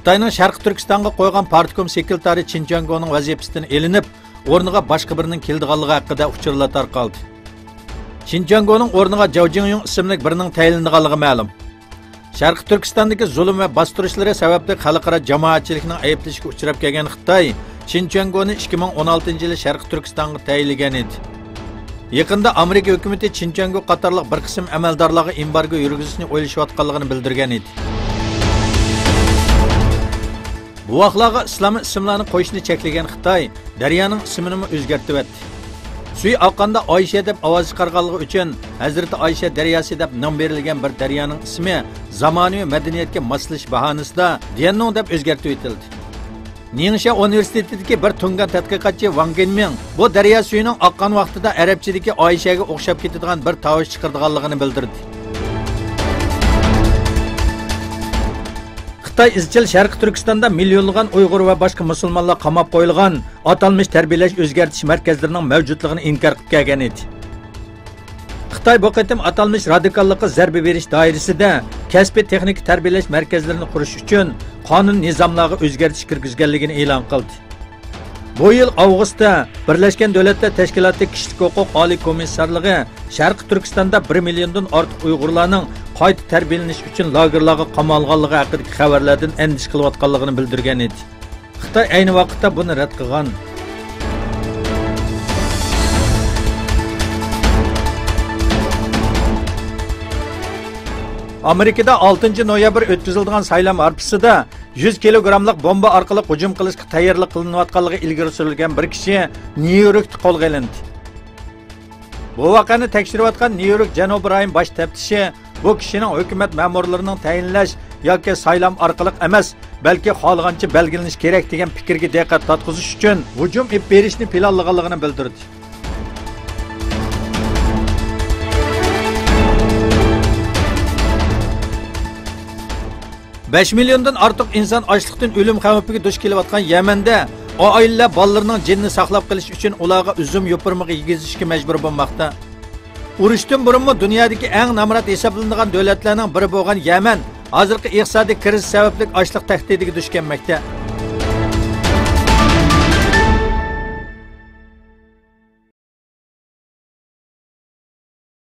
Xitoyning Sharq Turkistonga qo'ygan partkom sekretari Xinjiangning vazifasidan elinib, o'rniga boshqa birining keldiganligi haqida uchurlar tarqaldi. Xinjiangning o'rniga Zhao Jingyong ismli birining tayinlanganligi ma'lum. Sharq Turkistondagi zulm va bostirishlar sababli xalqaro jamoatchilikning ayblashiga uchrab kelgan Xitoy Xinjiangni 2016-yili Sharq Turkistonga tayinlagan edi. Yaqında Amerika hukumatı Xinjiang qatorliq bir qism amaldorlarga embargo yurgizishni o'ylashayotganligini bildirgan edi. Bu vaqtlarga islomiy ismlarni qo'yishni cheklagan Xitoy daryoning ismini o'zgartirib etdi. Suy oqqanda Oysha deb ovoz chiqarganligi uchun Hazrati Oysha daryosi deb nom berilgan bir daryoning ismi zamonaviy madaniyatga moslashish bahonasida Diannon deb o'zgartirib etildi. Ningxia universitetidagi bir tungan tadqiqotchi Wang Genming bu daryo suyining oqqan vaqtida arabchadagi Oyshaga o'xshab ketadigan bir tovush chiqarganligini bildirdi. Xitoy izchil Sharq Turkistonda millionlagan Uyg'ur va boshqa musulmonlar qamab qo'yilgan atalmış tarbiyalash o'zgartirish markazlarining mavjudligini inkor qilib kelgan edi. Xitoy bu qatim atalmış radikallikqa zarba berish doirasida kasbiy texnik tarbiyalash markazlarini qurish uchun qonun nizomlarga o'zgartish kirgizganligini e'lon qildi. Bu yil avgustda Birlashgan Davlatlar Tashkiloti Kishilik huquq oliy komissarligi Sharq Turkistonda 1 milliondan ortiq Uyg'urlarning qayta tarbiyalanish uchun lagerlarga qamalganligi haqidagi xabarlardan andish qilayotganligini bildirgan edi. Xitoy ayni vaqtda buni rad qilgan. Amerikada 6 noyabr o'tkazilgan saylam arifasida 100 kilogramlik bomba orqali hujum qilishga tayyorlik qilinayotganligi ilgari surilgan bir kishi Nyu-Yorkda qo'lga olindi. Bu voqeani tekshirayotgan Nyu-York Janubiy rayon bosh taftishi bu kishining hukumat ma'murlarining tayinlash yoki saylam orqali emas, balki xohlagancha belgilanish kerak degan fikrga diqqat tatqizish uchun hujum ib berishni planlaganligini bildirdi. 5 milyondan ortiq inson ochlikdan o'lim xavfiga duch kelayotgan Yamanda oilalar bolalarning jinni saqlab qolish uchun ularga uzum yo'pirmiga yegizishga majbur bo'lmoqda. Urushdan burunmi dunyodagi eng namrat hisoblanadigan davlatlarning biri bo'lgan Yaman hozirgi iqtisodiy kriz sababli ochlik tahdidiga duch kelmoqda.